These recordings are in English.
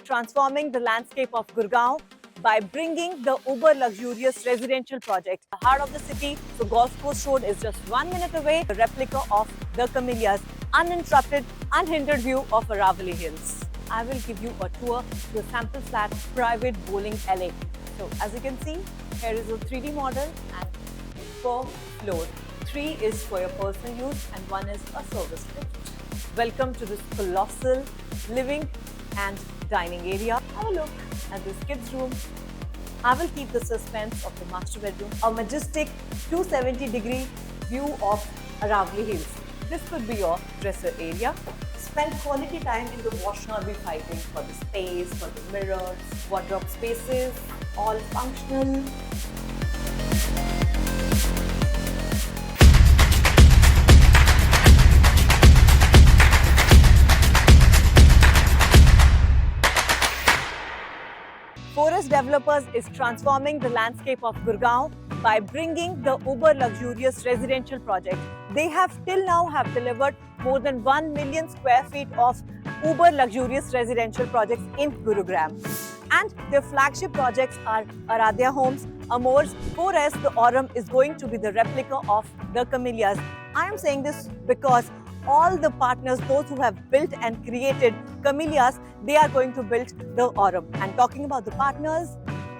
transforming the landscape of Gurgaon by bringing the uber luxurious residential project. The heart of the city, so Golf Course Road is just 1 minute away. A replica of the Camellias, uninterrupted, unhindered view of Aravali Hills. I will give you a tour to a sample flat private bowling alley. So as you can see, here is a 3D model and per floor. 3 is for your personal use and 1 is a service lift. Welcome to this colossal living and dining area. Have a look at this kids' room. I will keep the suspense of the master bedroom. A majestic 270-degree view of Aravali Hills. This could be your dresser area. Spend quality time in the washroom. I'll be fighting for the space, for the mirrors, wardrobe spaces, all functional. Forest Developers is transforming the landscape of Gurgaon by bringing the uber luxurious residential project. They have till now delivered more than 1 million square feet of uber luxurious residential projects in Gurugram. And their flagship projects are Aradhya Homes, Amores, Forest. The Aurum is going to be the replica of the Camellias. I am saying this because all the partners, those who have built and created Camellias, they are going to build the Aurum. And talking about the partners,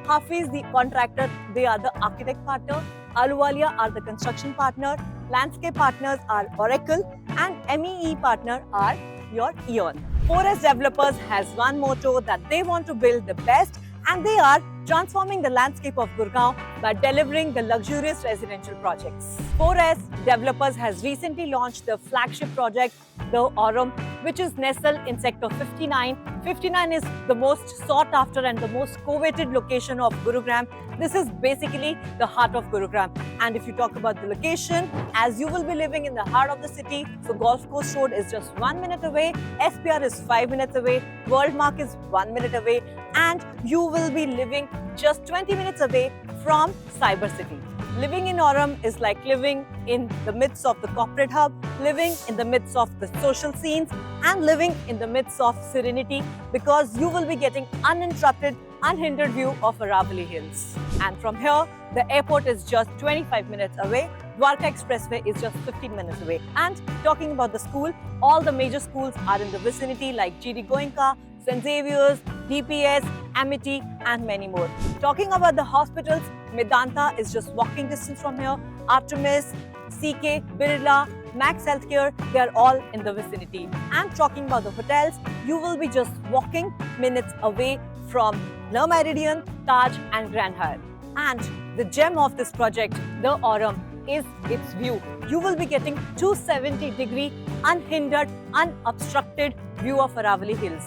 Hafiz, the contractor, they are the architect partner. Ahluwalia are the construction partner. Landscape partners are Oracle, and MEE partner are your Eon. Forest Developers has one motto that they want to build the best, and they are transforming the landscape of Gurgaon by delivering the luxurious residential projects. Forest Developers has recently launched the flagship project, the Aurum, which is nestled in Sector 59. 59 is the most sought after and the most coveted location of Gurugram. This is basically the heart of Gurugram. And if you talk about the location, as you will be living in the heart of the city, so Golf Course Road is just 1 minute away, SPR is 5 minutes away, Worldmark is 1 minute away, and you will be living just 20 minutes away from Cyber City. Living in Aurum is like living in the midst of the corporate hub, living in the midst of the social scenes, and living in the midst of serenity, because you will be getting uninterrupted, unhindered view of Aravali Hills. And from here, the airport is just 25 minutes away. Dwarka Expressway is just 15 minutes away. And talking about the school, all the major schools are in the vicinity like GD Goenka, St. Xavier's, DPS, Amity, and many more. Talking about the hospitals, Medanta is just walking distance from here. Artemis, CK, Birla, Max Healthcare, they are all in the vicinity. And talking about the hotels, you will be just walking minutes away from Le Méridien, Taj, and Grand Hyatt. And the gem of this project, the Aurum, is its view. You will be getting 270-degree, unhindered, unobstructed view of Aravali Hills.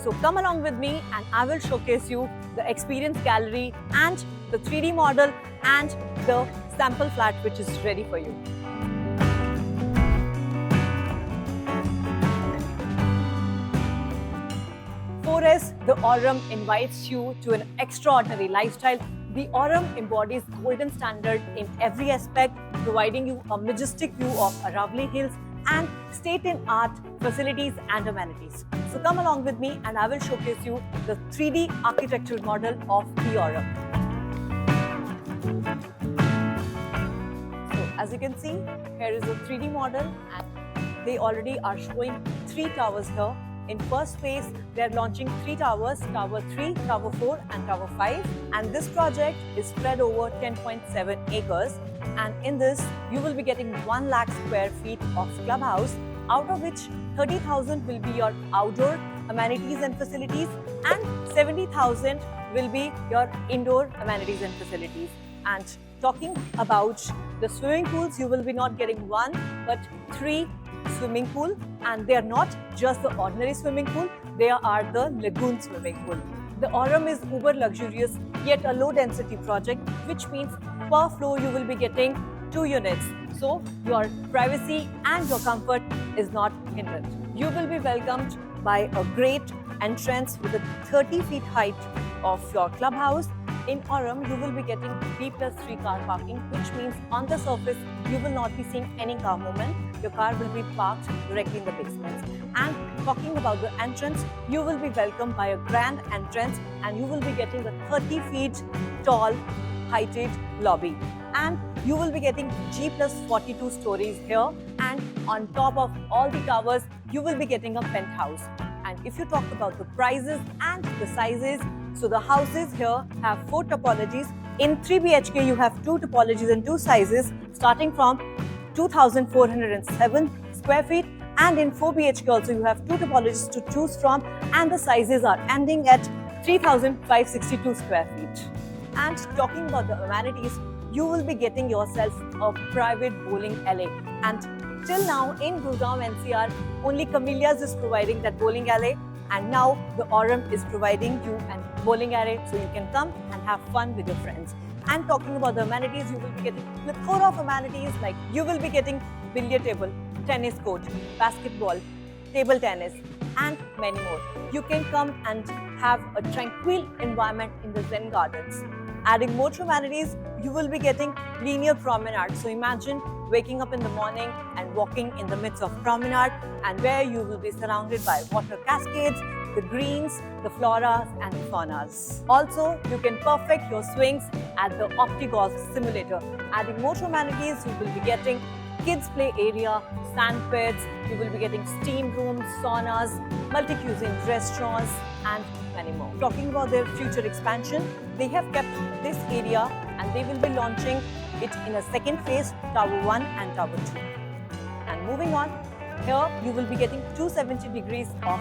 So come along with me and I will showcase you the experience gallery and the 3D model and the sample flat which is ready for you. Forest, the Aurum invites you to an extraordinary lifestyle. The Aurum embodies golden standard in every aspect, providing you a majestic view of Aravali Hills and state-of-the-art facilities and amenities. So come along with me and I will showcase you the 3D architectural model of the Aurum. So as you can see, here is a 3D model and they already are showing 3 towers here. In first phase, they are launching 3 towers, Tower 3, Tower 4 and Tower 5. And this project is spread over 10.7 acres. And in this, you will be getting 1 lakh square feet of clubhouse, out of which 30,000 will be your outdoor amenities and facilities and 70,000 will be your indoor amenities and facilities. And talking about the swimming pools, you will be not getting 1 but 3 swimming pool, and they are not just the ordinary swimming pool, they are the lagoon swimming pool. The Aurum is uber luxurious yet a low density project, which means per floor you will be getting 2 units. So your privacy and your comfort is not hindered. You will be welcomed by a great entrance with a 30 feet height of your clubhouse, In Aurum, you will be getting B+3 car parking, which means on the surface, you will not be seeing any car movement. Your car will be parked directly in the basement. And talking about the entrance, you will be welcomed by a grand entrance and you will be getting a 30 feet tall, heighted lobby. And you will be getting G+42 stories here. And on top of all the towers, you will be getting a penthouse. And if you talk about the prices and the sizes, so the houses here have 4 topologies. In 3 BHK, you have 2 topologies and 2 sizes, starting from 2,407 square feet. And in 4 BHK also, you have 2 topologies to choose from, and the sizes are ending at 3,562 square feet. And talking about the amenities, you will be getting yourself a private bowling alley. And till now in Gurgaon NCR, only Camellias is providing that bowling alley, and now the Aurum is providing you a bowling alley so you can come and have fun with your friends. And talking about the amenities, you will be getting a plethora of amenities, like you will be getting billiard table, tennis court, basketball, table tennis, and many more. You can come and have a tranquil environment in the Zen Gardens. Adding more to amenities, you will be getting linear promenade. So imagine waking up in the morning and walking in the midst of promenade, and where you will be surrounded by water cascades, the greens, the floras and the faunas. Also, you can perfect your swings at the OptiGolf simulator. Adding more to amenities, you will be getting kids play area, sand pits, you will be getting steam rooms, saunas, multi-cuisine restaurants and many more. Talking about their future expansion, they have kept this area and they will be launching it in a second phase, Tower 1 and Tower 2. And moving on, here you will be getting 270 degrees of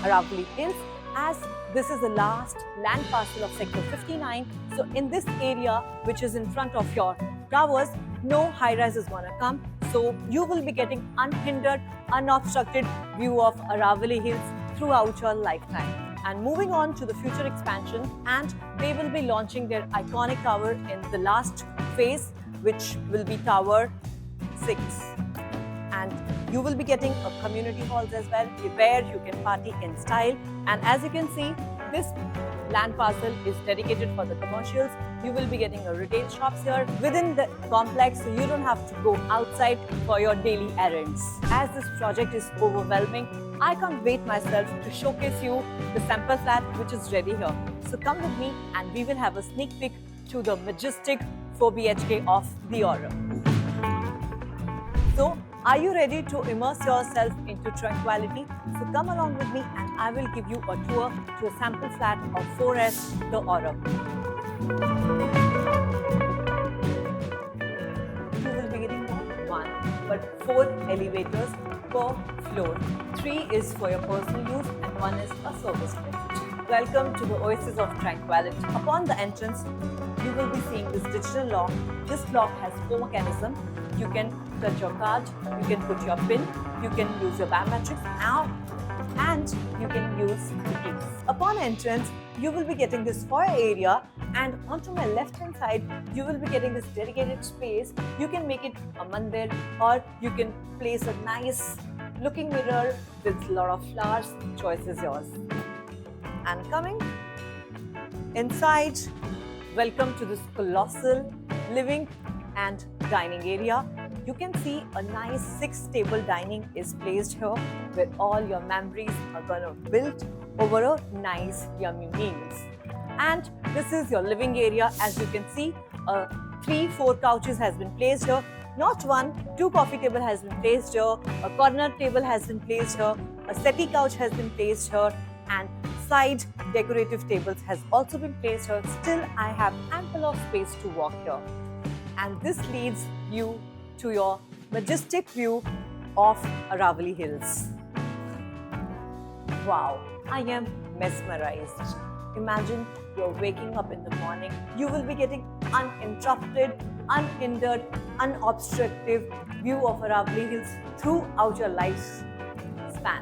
Aravali Hills, as this is the last land parcel of Sector 59. So in this area, which is in front of your towers, no high-rise is gonna come. So you will be getting unhindered, unobstructed view of Aravali Hills throughout your lifetime. And moving on to the future expansion, and they will be launching their iconic tower in the last phase, which will be Tower 6. And you will be getting a community halls as well, where you can party in style. And as you can see, this land parcel is dedicated for the commercials. You will be getting a retail shops here within the complex, so you don't have to go outside for your daily errands. As this project is overwhelming, I can't wait myself to showcase you the sample flat which is ready here. So come with me and we will have a sneak peek to the majestic 4 BHK of the Aurum. So, are you ready to immerse yourself into tranquility? So come along with me and I will give you a tour to a sample flat of 4S, the Aurum. You will be getting not 1 but 4 elevators per floor. 3 is for your personal use and 1 is a service lift. Welcome to the Oasis of Tranquility. Upon the entrance, you will be seeing this digital lock. This lock has 4 mechanisms. You can touch your card, you can put your PIN, you can use your biometrics, and you can use the keys. Upon entrance, you will be getting this foyer area, and onto my left hand side, you will be getting this dedicated space. You can make it a mandir, or you can place a nice looking mirror with a lot of flowers. Choice is yours. And coming inside, welcome to this colossal living and dining area. You can see a nice 6-table dining is placed here, where all your memories are gonna build over a nice yummy meals. And this is your living area. As you can see, 3-4 couches has been placed here. Not 1, 2 coffee table has been placed here, a corner table has been placed here, a settee couch has been placed here, and side decorative tables has also been placed here. Still, I have ample of space to walk here. And this leads you to your majestic view of Aravali Hills. Wow, I am mesmerized. Imagine you're waking up in the morning, you will be getting uninterrupted, unhindered, unobstructive view of Aravali Hills throughout your lifespan.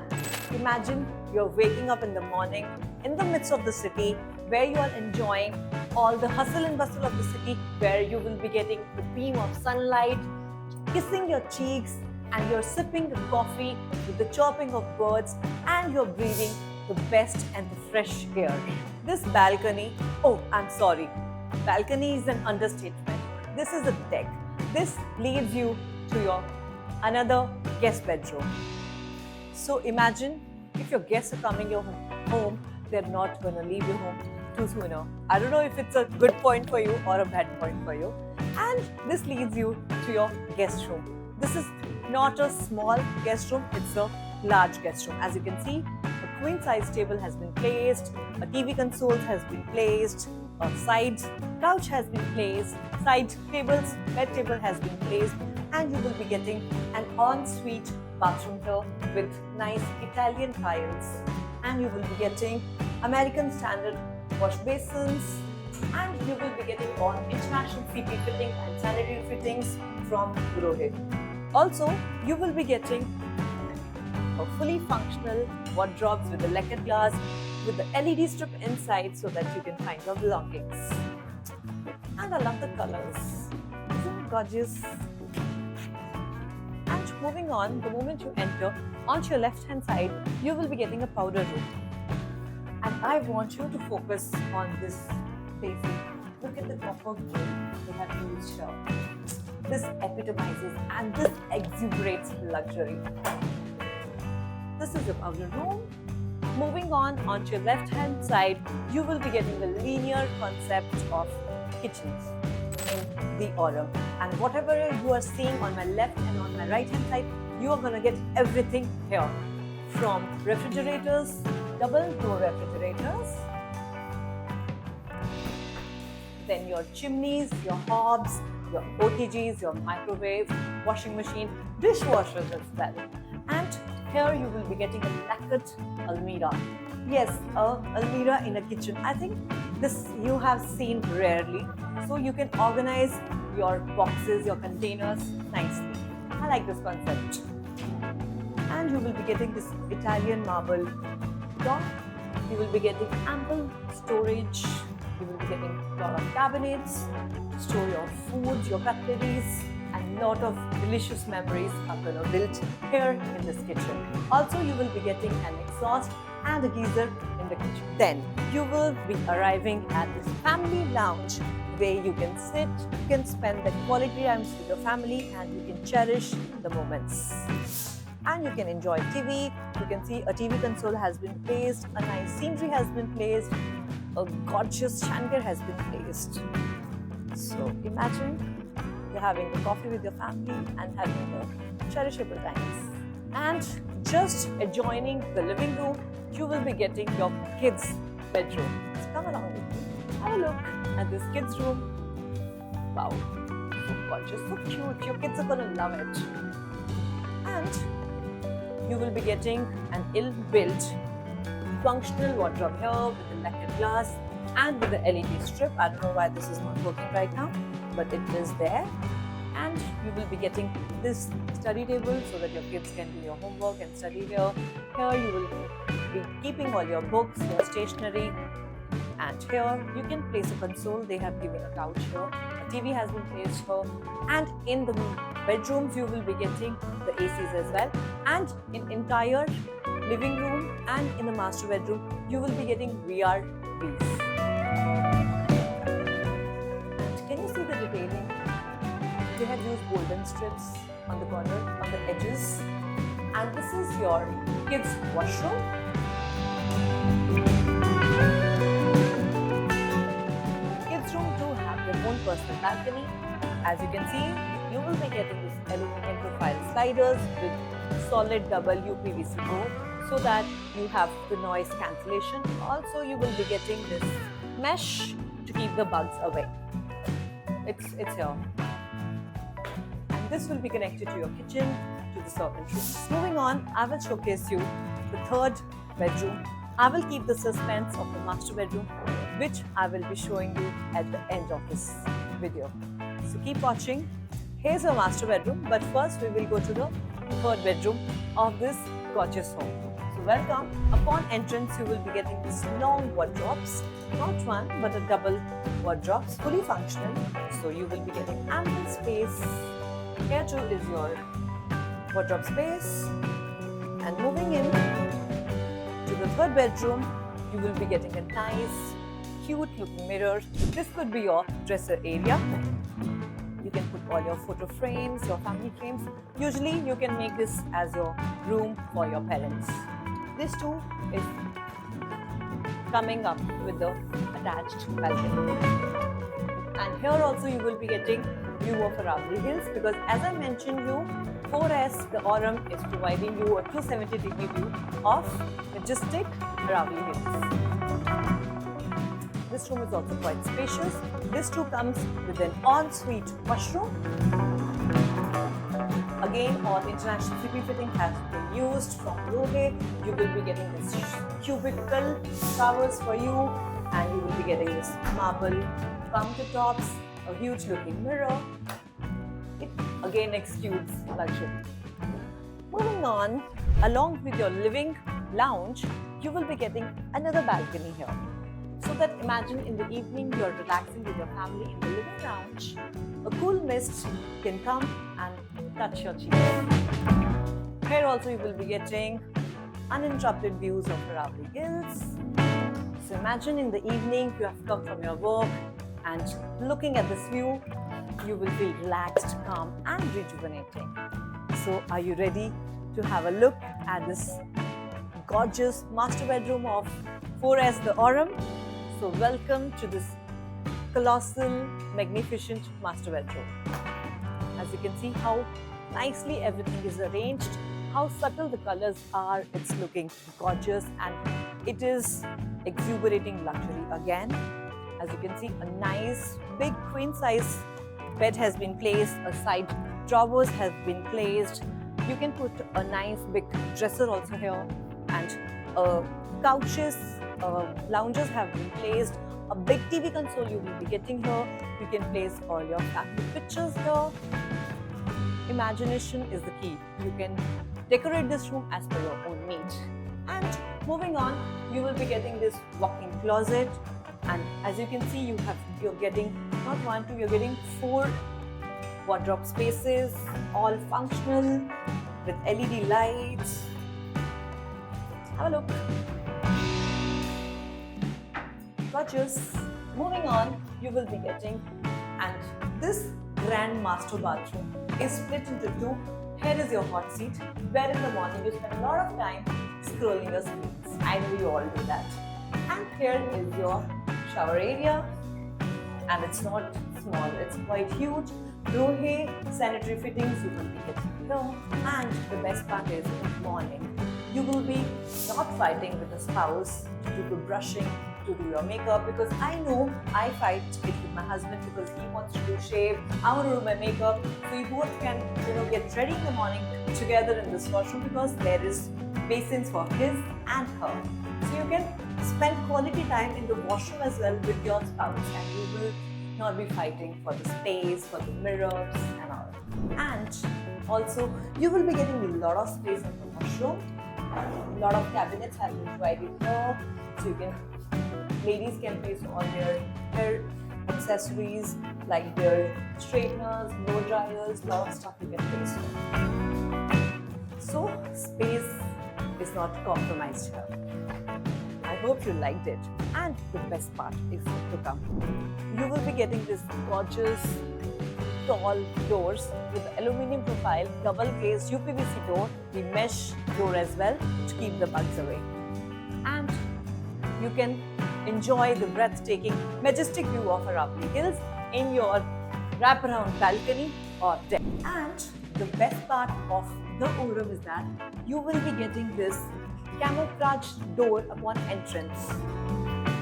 Imagine you're waking up in the morning in the midst of the city, where you are enjoying all the hustle and bustle of the city, where you will be getting the beam of sunlight kissing your cheeks, and you're sipping the coffee with the chirping of birds, and you're breathing the best and the fresh air. This balcony, oh, I'm sorry, balcony is an understatement. This is a deck. This leads you to your another guest bedroom. So imagine if your guests are coming your home, they're not going to leave your home too sooner. I don't know if it's a good point for you or a bad point for you. And this leads you to your guest room. This is not a small guest room, it's a large guest room. As you can see, a queen size table has been placed, a TV console has been placed, a side couch has been placed, side tables, bed table has been placed, and you will be getting an ensuite bathroom here with nice Italian tiles, and you will be getting American standard wash basins, and you will be getting all international CP fitting and sanitary fittings from Purohit. Also, you will be getting a fully functional wardrobes with the lacquered glass with the LED strip inside so that you can find your belongings. And I love the colors. Isn't it gorgeous? And moving on, the moment you enter, onto your left hand side, you will be getting a powder room. And I want you to focus on this basin. Look at the copper gold they have used here. This epitomizes and this exuberates luxury. This is the powder room. Moving on, onto your left hand side, you will be getting the linear concept of kitchens in the order. And whatever you are seeing on my left and on my right hand side, you are going to get everything here. From refrigerators, double door refrigerators, then your chimneys, your hobs, your OTGs, your microwave, washing machine, dishwashers as well. And here you will be getting a lacquered almirah. Yes, a almirah in a kitchen. I think this you have seen rarely. So you can organize your boxes, your containers nicely. I like this concept. And you will be getting this Italian marble door. You will be getting ample storage. You will be getting a lot of cabinets to store your foods, your cutleries, and a lot of delicious memories are going to build here in this kitchen. Also, you will be getting an exhaust and a geyser in the kitchen. Then you will be arriving at this family lounge where you can sit, you can spend the quality times with your family, and you can cherish the moments. And you can enjoy TV. You can see a TV console has been placed, a nice scenery has been placed, a gorgeous chandelier has been placed. So imagine you're having a coffee with your family and having a cherishable times. And just adjoining the living room, you will be getting your kids' bedroom. So come along with me. Have a look at this kids' room. Wow, so gorgeous, so cute. Your kids are gonna love it. And you will be getting an ill-built functional wardrobe here with the lacquered glass and with the LED strip. I don't know why this is not working right now, but it is there. And you will be getting this study table so that your kids can do your homework and study here. Here you will be keeping all your books, your stationery. And here you can place a console. They have given a couch here. A TV has been placed here. And in the bedrooms you will be getting the ACs as well. And in entire living room and in the master bedroom, you will be getting VRVs. And can you see the detailing? They have used golden strips on the corner, on the edges. And this is your kids' washroom. Kids' room do have their own personal balcony. As you can see, you will be getting this aluminum profile sliders with solid double UPVC board so that you have the noise cancellation. Also, you will be getting this mesh to keep the bugs away. It's here. And this will be connected to your kitchen, to the servant room. Moving on, I will showcase you the third bedroom. I will keep the suspense of the master bedroom, which I will be showing you at the end of this video. So keep watching. Here's your master bedroom, but first we will go to the third bedroom of this gorgeous home. So welcome. Upon entrance, you will be getting these long wardrobes, not one but a double wardrobes, fully functional. So you will be getting ample space. Here too is your wardrobe space. And moving in to the third bedroom, you will be getting a nice, cute looking mirror. This could be your dresser area. You can put all your photo frames, your family frames. Usually you can make this as your room for your parents. This too is coming up with the attached balcony. And here also you will be getting view of Aravalli Hills, because as I mentioned you, 4S, the Aurum, is providing you a 270-degree view of majestic Aravalli Hills. This room is also quite spacious. This too comes with an ensuite washroom. Again, all international CP fitting has been used from Rohe. You will be getting this cubicle showers for you, and you will be getting this marble countertops, a huge looking mirror. It again exudes luxury. Moving on, along with your living lounge, you will be getting another balcony here. So that imagine in the evening you're relaxing with your family in the living lounge, a cool mist can come and touch your cheeks. Here also you will be getting uninterrupted views of Aravalli Hills. So imagine in the evening you have come from your work and looking at this view, you will feel relaxed, calm and rejuvenating. So are you ready to have a look at this gorgeous master bedroom of 4S the Aurum? So welcome to this colossal, magnificent master bedroom. As you can see how nicely everything is arranged, how subtle the colors are, it's looking gorgeous and it is exuberating luxury again. As you can see, a nice big queen size bed has been placed, a side drawers have been placed. You can put a nice big dresser also here, and couches, lounges have been placed. A big TV console you will be getting here. You can place all your family pictures here. Imagination is the key. You can decorate this room as per your own need. And moving on, you will be getting this walk-in closet. And as you can see, you're getting not one, two, you're getting 4 wardrobe spaces, all functional with LED lights. Have a look. Gorgeous. Moving on, you will be getting, and this grand master bathroom is split into 2. Here is your hot seat, where in the morning you spend a lot of time scrolling your screens. I know you all do that. And here is your shower area, and it's not small, it's quite huge. Rohe sanitary fittings you will be getting here. And the best part is in the morning, you will be not fighting with a spouse to do the brushing, to do your makeup, because I know I fight it with my husband because he wants to do shave, I want to do my makeup. So you both can, get ready in the morning together in this washroom, because there is basins for his and her. So you can spend quality time in the washroom as well with your spouse, and you will not be fighting for the space, for the mirrors and all. And also you will be getting a lot of space in the washroom. A lot of cabinets have been provided here, so you can, ladies can place all their hair accessories like their straighteners, blow dryers, lot of stuff you can place here. So space is not compromised here. I hope you liked it, and the best part is yet to come. You will be getting this gorgeous tall doors with aluminium profile, double glazed UPVC door, the mesh door as well to keep the bugs away. And you can enjoy the breathtaking, majestic view of Aravalli Hills in your wraparound balcony or deck. And the best part of the Aurum is that you will be getting this camouflage door upon entrance,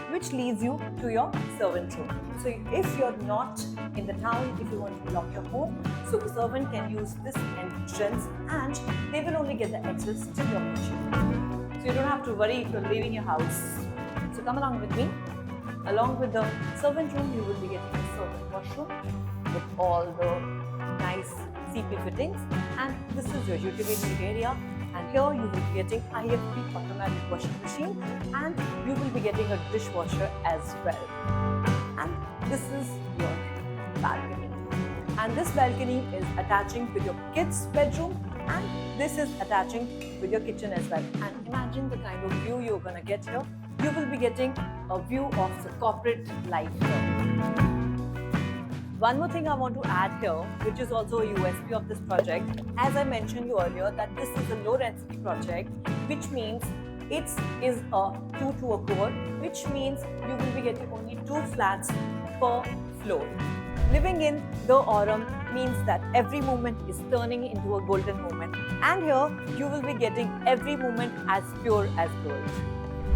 which leads you to your servant room. So if you're not in the town, if you want to lock your home, so the servant can use this entrance and they will only get the access to your kitchen. So you don't have to worry if you're leaving your house. So come along with me. Along with the servant room, you will be getting a servant washroom with all the nice CP fittings, and this is your utility area. And here you will be getting IFP automatic washing machine, and you will be getting a dishwasher as well. And this is your balcony. And this balcony is attaching with your kids' bedroom and this is attaching with your kitchen as well. And imagine the kind of view you're gonna get here. You will be getting a view of the corporate life here. One more thing I want to add here, which is also a USP of this project, as I mentioned you earlier, that this is a low density project, which means it is a 2 to a core, which means you will be getting only 2 flats per floor. Living in the Aurum means that every moment is turning into a golden moment, and here you will be getting every moment as pure as gold.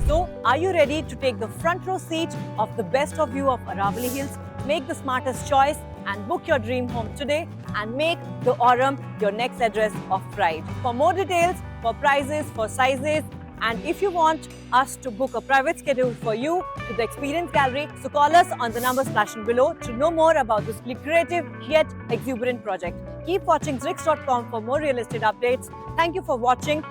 So, are you ready to take the front row seat of the best of view of Aravali Hills? Make the smartest choice and book your dream home today and make the Aurum your next address of pride. For more details, for prices, for sizes, and if you want us to book a private schedule for you to the Experience Gallery, so call us on the numbers flashing below to know more about this creative yet exuberant project. Keep watching Zrix.com for more real estate updates. Thank you for watching.